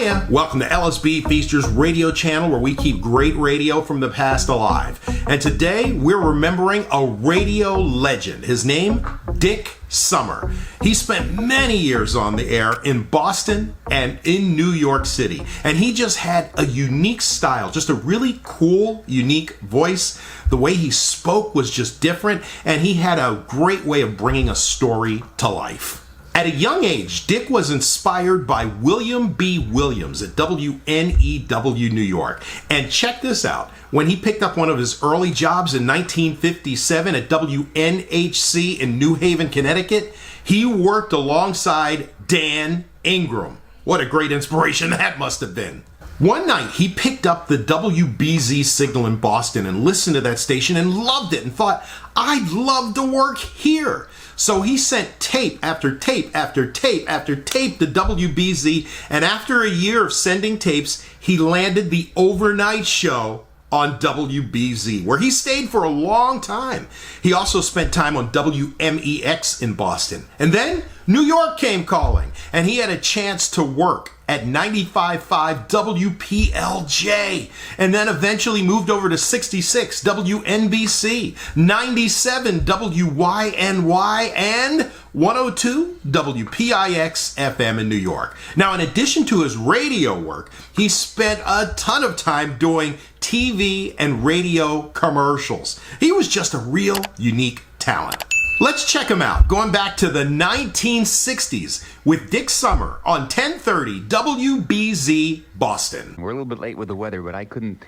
Hiya! Welcome to LSB Feasters radio channel, where we keep great radio from the past alive. And today we're remembering a radio legend. His name, Dick Summer. He spent many years on the air in Boston and in New York City. And he just had a unique style, just a really cool, unique voice. The way he spoke was just different, and he had a great way of bringing a story to life. At a young age, Dick was inspired by William B. Williams at WNEW New York. And check this out. When he picked up one of his early jobs in 1957 at WNHC in New Haven, Connecticut, he worked alongside Dan Ingram. What a great inspiration that must have been. One night, he picked up the WBZ signal in Boston and listened to that station and loved it and thought, I'd love to work here. So he sent tape after tape after tape after tape to WBZ, and after a year of sending tapes, he landed the overnight show on WBZ, where he stayed for a long time. He also spent time on WMEX in Boston. And then New York came calling, and he had a chance to work at 95.5 WPLJ, and then eventually moved over to 66 WNBC, 97 WYNY, and 102 WPIX FM in New York. Now, in addition to his radio work, he spent a ton of time doing TV and radio commercials. He was just a real unique talent. Let's check him out, going back to the 1960s with Dick Summer on 1030 WBZ Boston. We're a little bit late with the weather, but I couldn't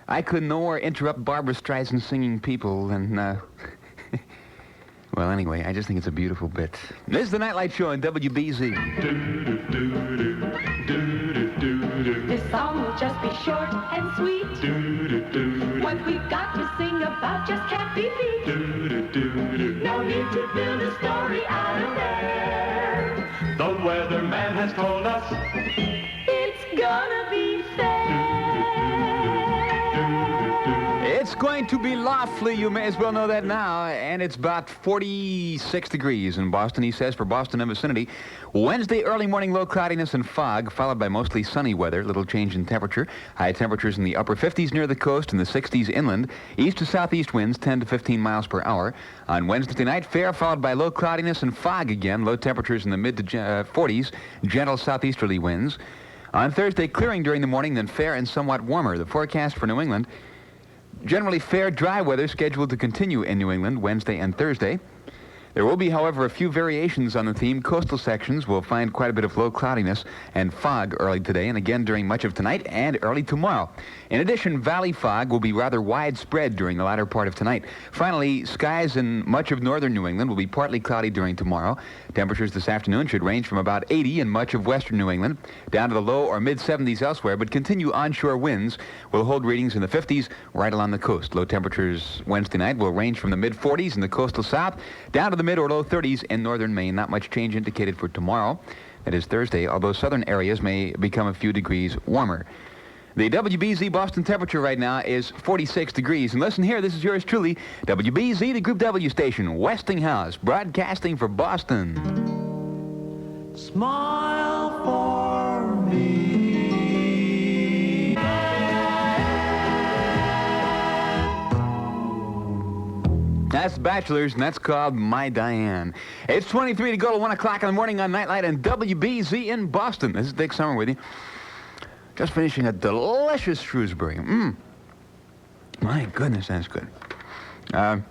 nowhere interrupt Barbra Streisand singing People, and well, anyway, I just think it's a beautiful bit. This is the Nightlight Show on WBZ. This song will just be short and sweet. What we've got to sing about just can't be beat. No need to build a story out of there. The weatherman has told us It's gonna be fair. It's going to be lovely, you may as well know that now, and it's about 46 degrees in Boston, he says, for Boston and vicinity. Wednesday, early morning low cloudiness and fog, followed by mostly sunny weather, little change in temperature. High temperatures in the upper 50s near the coast and the 60s inland. East to southeast winds 10 to 15 miles per hour. On Wednesday night, fair, followed by low cloudiness and fog again. Low temperatures in the mid to 40s, gentle southeasterly winds. On Thursday, clearing during the morning, then fair and somewhat warmer. The forecast for New England: generally fair, dry weather scheduled to continue in New England Wednesday and Thursday. There will be, however, a few variations on the theme. Coastal sections will find quite a bit of low cloudiness and fog early today and again during much of tonight and early tomorrow. In addition, valley fog will be rather widespread during the latter part of tonight. Finally, skies in much of northern New England will be partly cloudy during tomorrow. Temperatures this afternoon should range from about 80 in much of western New England down to the low or mid-70s elsewhere, but continue onshore winds will hold readings in the 50s right along the coast. Low temperatures Wednesday night will range from the mid-40s in the coastal south down to the mid or low 30s in northern Maine. Not much change indicated for tomorrow, that is Thursday, although southern areas may become a few degrees warmer. The WBZ Boston temperature right now is 46 degrees. And listen here, this is yours truly, WBZ, the Group W station, Westinghouse, broadcasting for Boston. Smile for me. That's Bachelors, and that's called My Diane. It's 23 to go to 1 o'clock in the morning on Nightlight and WBZ in Boston. This is Dick Summer with you. Just finishing a delicious Shrewsbury. My goodness, that's good. I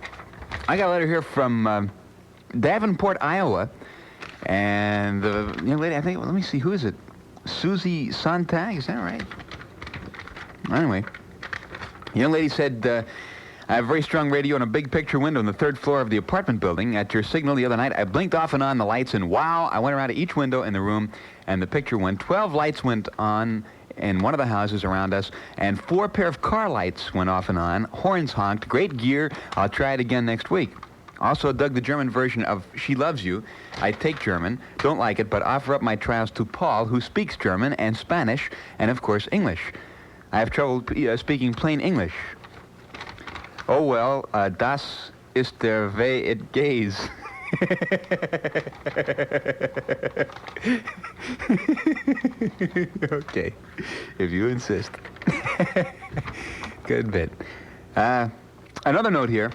got a letter here from Davenport, Iowa. And the young lady, I think, well, let me see, who is it? Susie Sontag, is that right? Anyway, the young lady said, I have a very strong radio and a big picture window on the third floor of the apartment building. At your signal the other night, I blinked off and on the lights, and wow, I went around to each window in the room, and the picture went. 12 lights went on in one of the houses around us, and 4 pair of car lights went off and on. Horns honked. Great gear. I'll try it again next week. Also dug the German version of She Loves You. I take German, don't like it, but offer up my trials to Paul, who speaks German and Spanish, and of course English. I have trouble speaking plain English. Oh well, das ist der Way it gays. Okay, if you insist. Good bit. Another note here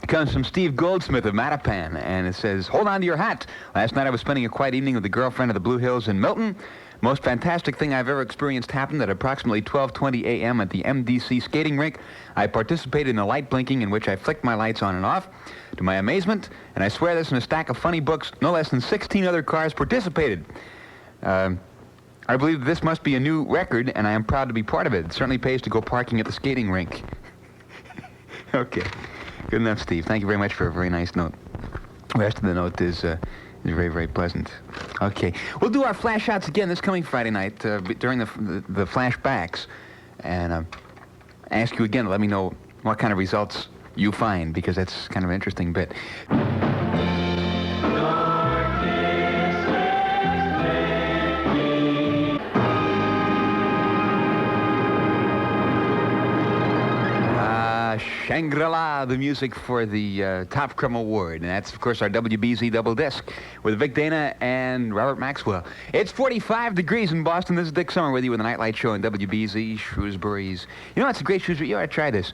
comes from Steve Goldsmith of Mattapan, and it says, hold on to your hat. Last night I was spending a quiet evening with a girlfriend at the Blue Hills in Milton. Most fantastic thing I've ever experienced happened at approximately 12:20 a.m. at the MDC skating rink. I participated in the light blinking in which I flicked my lights on and off. To my amazement, and I swear this in a stack of funny books, no less than 16 other cars participated. I believe this must be a new record, and I am proud to be part of it. It certainly pays to go parking at the skating rink. Okay. Good enough, Steve. Thank you very much for a very nice note. The rest of the note is very, very pleasant. Okay. We'll do our flash outs again this coming Friday night during the flashbacks. And ask you again to let me know what kind of results you find, because that's kind of an interesting bit. Shangri-La, the music for the Top Crumb Award. And that's, of course, our WBZ double disc with Vic Dana and Robert Maxwell. It's 45 degrees in Boston. This is Dick Summer with you with the Nightlight Show on WBZ, Shrewsbury's. You know, it's a great Shrewsbury. You ought to try this.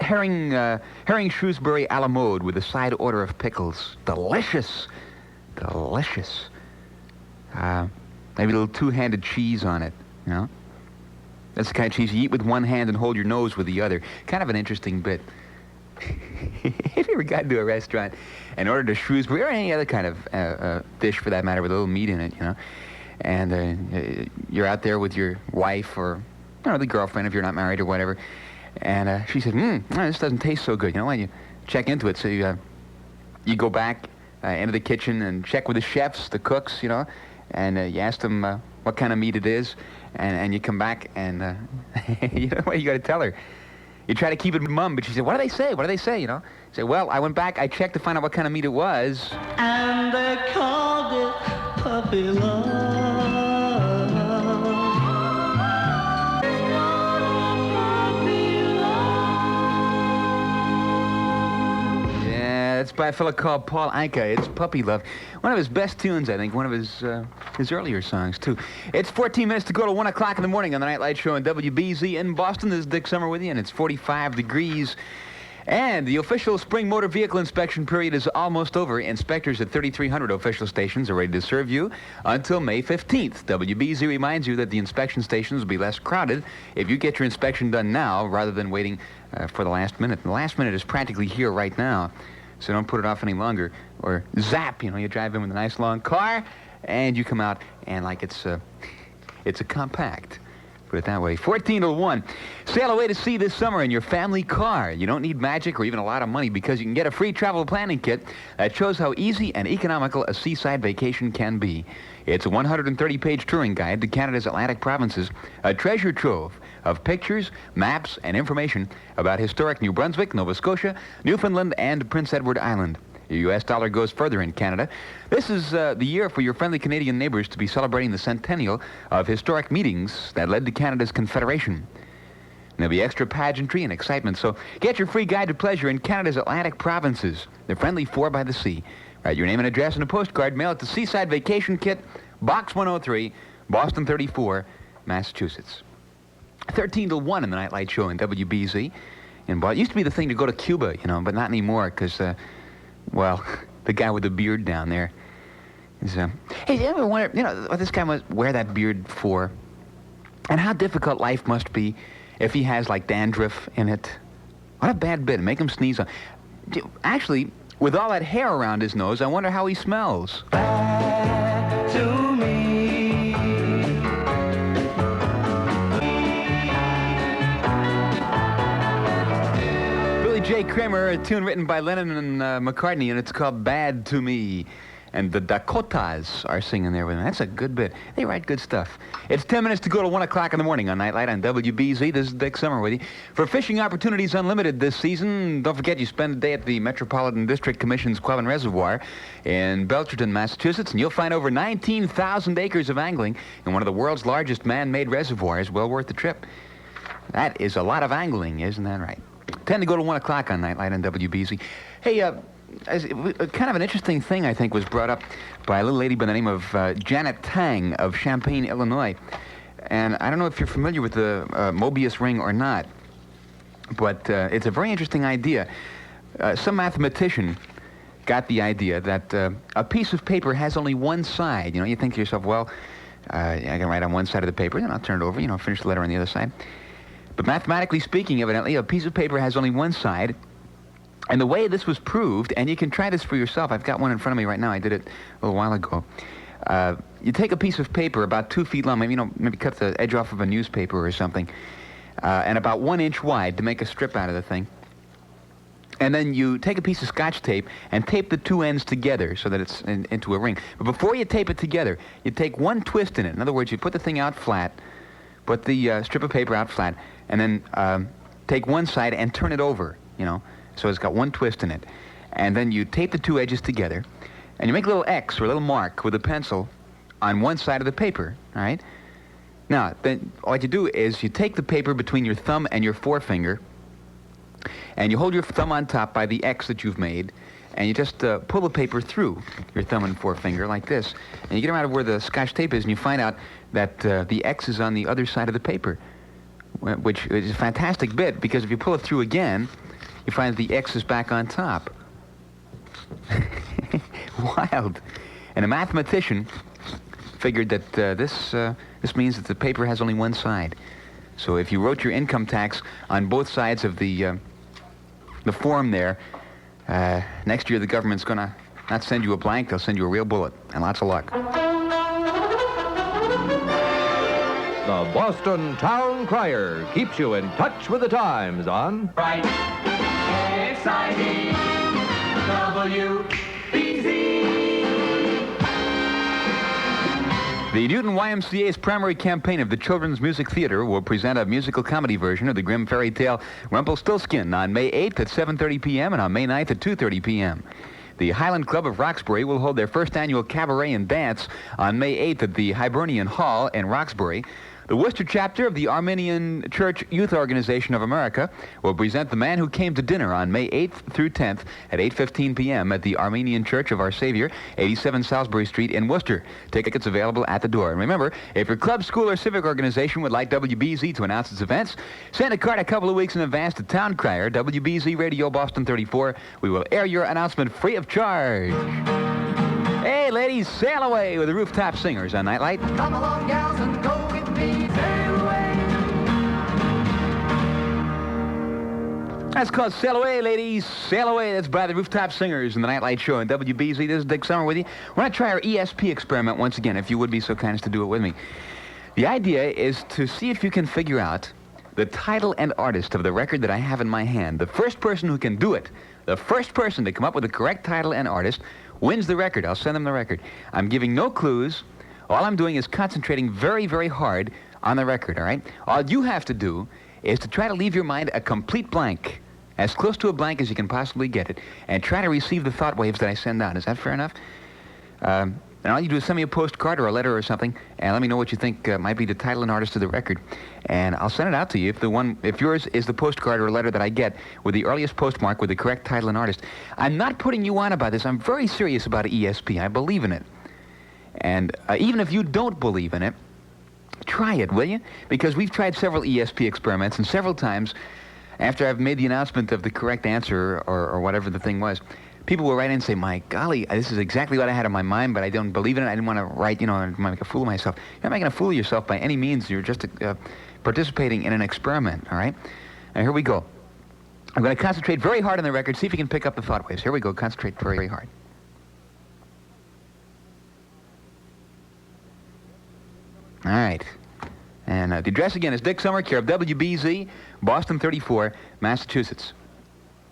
Herring Shrewsbury a la mode with a side order of pickles. Delicious. Delicious. Maybe a little two-handed cheese on it, you know? That's the kind of cheese you eat with one hand and hold your nose with the other. Kind of an interesting bit. If you ever got into a restaurant and ordered a Shrewsbury or any other kind of dish for that matter with a little meat in it, you know, and you're out there with your wife or, you know, the girlfriend if you're not married or whatever, and she said, this doesn't taste so good. You know, when you check into it, so you go back into the kitchen and check with the chefs, the cooks, you know, and you ask them what kind of meat it is. And you come back and, you know what you got to tell her. You try to keep it mum, but she said, what do they say? What do they say, you know? You say, well, I went back, I checked to find out what kind of meat it was. And they called it puppy love. Yeah, it's by a fellow called Paul Anka. It's Puppy Love. One of his best tunes, I think. One of his earlier songs, too. It's 14 minutes to go to 1 o'clock in the morning on the Nightlight Show on WBZ in Boston. This is Dick Summer with you, and it's 45 degrees. And the official spring motor vehicle inspection period is almost over. Inspectors at 3,300 official stations are ready to serve you until May 15th. WBZ reminds you that the inspection stations will be less crowded if you get your inspection done now rather than waiting for the last minute. The last minute is practically here right now, so don't put it off any longer. Or zap, you know, you drive in with a nice long car, and you come out and like it's a compact. Put it that way. 14 to 1. Sail away to sea this summer in your family car. You don't need magic or even a lot of money because you can get a free travel planning kit that shows how easy and economical a seaside vacation can be. It's a 130-page touring guide to Canada's Atlantic provinces, a treasure trove of pictures, maps, and information about historic New Brunswick, Nova Scotia, Newfoundland, and Prince Edward Island. The U.S. dollar goes further in Canada. This is the year for your friendly Canadian neighbors to be celebrating the centennial of historic meetings that led to Canada's Confederation. And there'll be extra pageantry and excitement, so get your free guide to pleasure in Canada's Atlantic provinces. They're friendly for by the sea. Write your name and address in a postcard, mail it to Seaside Vacation Kit, Box 103, Boston 34, Massachusetts. 13 to 1 in the Nightlight Show in WBZ. It used to be the thing to go to Cuba, you know, but not anymore because... well, the guy with the beard down there is, hey, you ever wonder, you know, what this guy must wear that beard for? And how difficult life must be if he has, like, dandruff in it. What a bad bit. Make him sneeze on. Actually, with all that hair around his nose, I wonder how he smells. Back to me. J. Kramer, a tune written by Lennon and McCartney, and it's called Bad to Me. And the Dakotas are singing there with him. That's a good bit. They write good stuff. It's 10 minutes to go to 1 o'clock in the morning on Nightlight on WBZ. This is Dick Summer with you. For Fishing Opportunities Unlimited this season, don't forget you spend a day at the Metropolitan District Commission's Quabbin Reservoir in Belchertown, Massachusetts, and you'll find over 19,000 acres of angling in one of the world's largest man-made reservoirs. Well worth the trip. That is a lot of angling, isn't that right? 10 to go to 1 o'clock on Nightlight on WBZ. Hey, kind of an interesting thing, I think, was brought up by a little lady by the name of Janet Tang of Champaign, Illinois. And I don't know if you're familiar with the Mobius ring or not, but it's a very interesting idea. Some mathematician got the idea that a piece of paper has only one side. You know, you think to yourself, well, I can write on one side of the paper, then I'll turn it over, you know, finish the letter on the other side. But mathematically speaking, evidently, a piece of paper has only one side. And the way this was proved, and you can try this for yourself. I've got one in front of me right now. I did it a little while ago. You take a piece of paper about 2 feet long, maybe cut the edge off of a newspaper or something, and about 1 inch wide to make a strip out of the thing. And then you take a piece of Scotch tape and tape the two ends together so that it's into a ring. But before you tape it together, you take one twist in it. In other words, you put the thing out flat, put the strip of paper out flat, and then take one side and turn it over, you know. So it's got one twist in it. And then you tape the two edges together, and you make a little X or a little mark with a pencil on one side of the paper, all right? Now, then what you do is you take the paper between your thumb and your forefinger, and you hold your thumb on top by the X that you've made, and you just pull the paper through your thumb and forefinger like this. And you get around to where the Scotch tape is, and you find out that the X is on the other side of the paper, which is a fantastic bit, because if you pull it through again, you find that the X is back on top. Wild. And a mathematician figured that this means that the paper has only one side. So if you wrote your income tax on both sides of the form there, next year the government's going to not send you a blank, they'll send you a real bullet. And lots of luck. The Boston Town Crier keeps you in touch with the times on... Right. Exciting. WBZ. The Newton YMCA's primary campaign of the Children's Music Theater will present a musical comedy version of the grim fairy tale Rumpelstiltskin on May 8th at 7:30 p.m. and on May 9th at 2:30 p.m. The Highland Club of Roxbury will hold their first annual cabaret and dance on May 8th at the Hibernian Hall in Roxbury. The Worcester chapter of the Armenian Church Youth Organization of America will present The Man Who Came to Dinner on May 8th through 10th at 8:15 p.m. at the Armenian Church of Our Savior, 87 Salisbury Street in Worcester. Tickets available at the door. And remember, if your club, school, or civic organization would like WBZ to announce its events, send a card a couple of weeks in advance to Town Crier, WBZ Radio Boston 34. We will air your announcement free of charge. Hey, ladies, sail away with the Rooftop Singers on Nightlight. Come along, gals, and go with me. Sail away. That's called Sail Away, ladies. Sail Away. That's by the Rooftop Singers in the Nightlight Show on WBZ. This is Dick Summer with you. We're going to try our ESP experiment once again, if you would be so kind as to do it with me. The idea is to see if you can figure out the title and artist of the record that I have in my hand. The first person who can do it, the first person to come up with the correct title and artist, wins the record. I'll send them the record. I'm giving no clues. All I'm doing is concentrating very, very hard on the record, all right? All you have to do is to try to leave your mind a complete blank, as close to a blank as you can possibly get it, and try to receive the thought waves that I send out. Is that fair enough? And all you do is send me a postcard or a letter or something, and let me know what you think might be the title and artist of the record. And I'll send it out to you if yours is the postcard or letter that I get with the earliest postmark with the correct title and artist. I'm not putting you on about this. I'm very serious about ESP. I believe in it. And even if you don't believe in it, try it, will you? Because we've tried several ESP experiments, and several times after I've made the announcement of the correct answer or whatever the thing was, people will write in and say, my golly, this is exactly what I had in my mind, but I don't believe in it. I didn't want to write, make a fool of myself. You're not making a fool of yourself by any means. You're just participating in an experiment, all right? Now, here we go. I'm going to concentrate very hard on the record, see if you can pick up the thought waves. Here we go. Concentrate very, very hard. All right. And the address again is Dick Summer, care of WBZ, Boston 34, Massachusetts.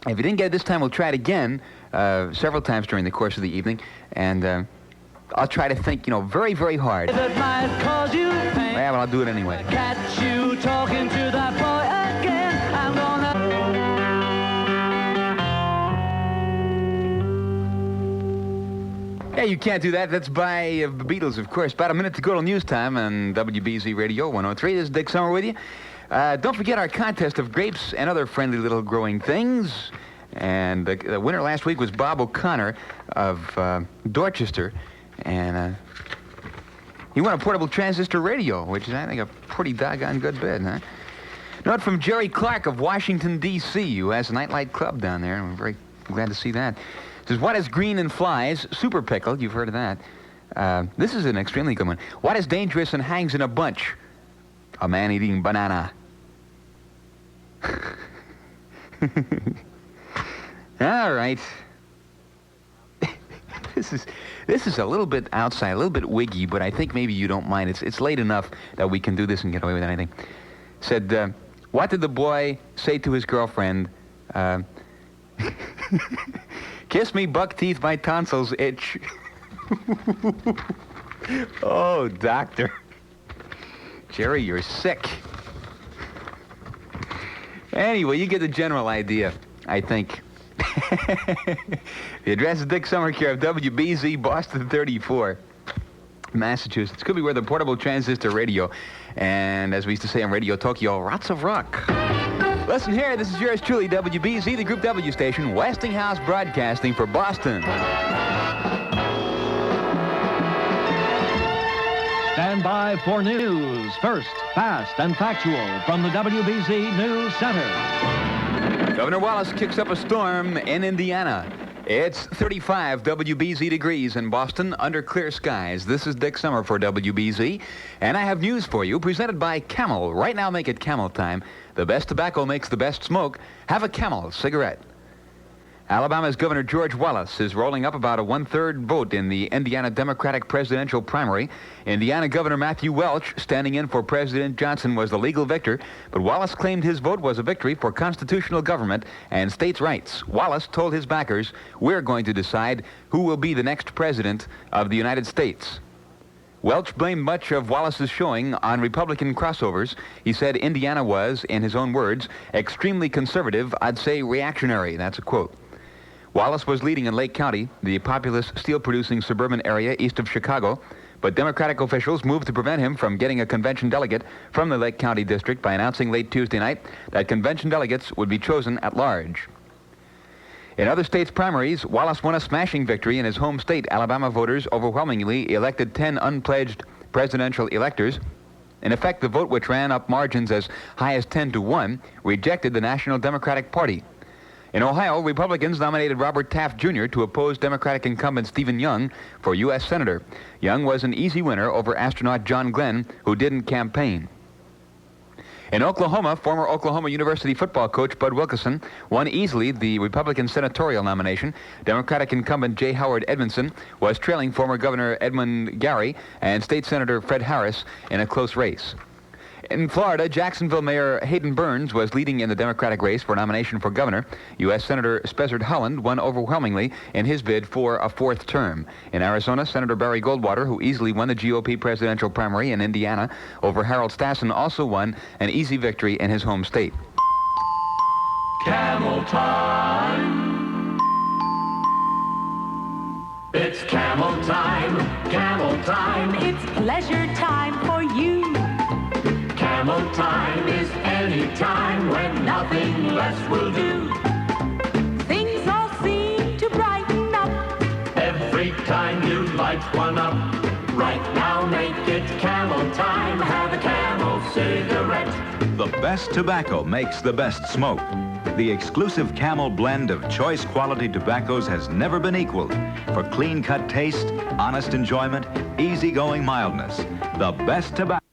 If you didn't get it this time, we'll try it again several times during the course of the evening, and I'll try to think, very, very hard. That might cause you pain. Yeah, but I'll do it anyway. Catch you talking to that boy again. I'm gonna... Yeah, you can't do that. That's by the Beatles, of course. About a minute to go till news time on WBZ Radio 103. This is Dick Summer with you. Don't forget our contest of grapes and other friendly little growing things. And the winner last week was Bob O'Connor of Dorchester. And he won a portable transistor radio, which is, I think, a pretty doggone good bid, huh? Note from Jerry Clark of Washington, D.C., who has a nightlight club down there, and we're very glad to see that. It says, what is green and flies? Super pickle. You've heard of that. This is an extremely good one. What is dangerous and hangs in a bunch? A man eating banana. All right. This is a little bit outside, a little bit wiggy, but I think maybe you don't mind. It's late enough that we can do this and get away with anything. Said, what did the boy say to his girlfriend? Kiss me, buck teeth, my tonsils itch. Oh, doctor. Jerry, you're sick. Anyway, you get the general idea, I think. The address is Dick Summer, care of WBZ, Boston 34, Massachusetts. Could be where the portable transistor radio, and as we used to say on Radio Tokyo, lots of rock. Listen here, this is yours truly, WBZ, the Group W station, Westinghouse Broadcasting for Boston. Stand by for news. First, fast and factual from the WBZ News Center. Governor Wallace kicks up a storm in Indiana. It's 35 WBZ degrees in Boston under clear skies. This is Dick Summer for WBZ, and I have news for you presented by Camel. Right now, make it Camel time. The best tobacco makes the best smoke. Have a Camel cigarette. Alabama's Governor George Wallace is rolling up about a one-third vote in the Indiana Democratic presidential primary. Indiana Governor Matthew Welch, standing in for President Johnson, was the legal victor, but Wallace claimed his vote was a victory for constitutional government and states' rights. Wallace told his backers, we're going to decide who will be the next president of the United States. Welch blamed much of Wallace's showing on Republican crossovers. He said Indiana was, in his own words, extremely conservative, I'd say reactionary. That's a quote. Wallace was leading in Lake County, the populous steel-producing suburban area east of Chicago, but Democratic officials moved to prevent him from getting a convention delegate from the Lake County district by announcing late Tuesday night that convention delegates would be chosen at large. In other states' primaries, Wallace won a smashing victory in his home state. Alabama voters overwhelmingly elected 10 unpledged presidential electors. In effect, the vote, which ran up margins as high as 10-1, rejected the National Democratic Party. In Ohio, Republicans nominated Robert Taft Jr. to oppose Democratic incumbent Stephen Young for U.S. Senator. Young was an easy winner over astronaut John Glenn, who didn't campaign. In Oklahoma, former Oklahoma University football coach Bud Wilkinson won easily the Republican senatorial nomination. Democratic incumbent J. Howard Edmondson was trailing former Governor Edmund Gary and State Senator Fred Harris in a close race. In Florida, Jacksonville Mayor Hayden Burns was leading in the Democratic race for nomination for governor. U.S. Senator Spessard Holland won overwhelmingly in his bid for a fourth term. In Arizona, Senator Barry Goldwater, who easily won the GOP presidential primary in Indiana over Harold Stassen, also won an easy victory in his home state. Camel time. It's camel time, camel time. It's pleasure time for you. Camel time is any time when nothing less will do. Things all seem to brighten up Every time you light one up. Right now make it camel time. Have a Camel cigarette. The best tobacco makes the best smoke. The exclusive Camel blend of choice quality tobaccos has never been equaled for clean-cut taste, honest enjoyment, easygoing mildness. The best tobacco.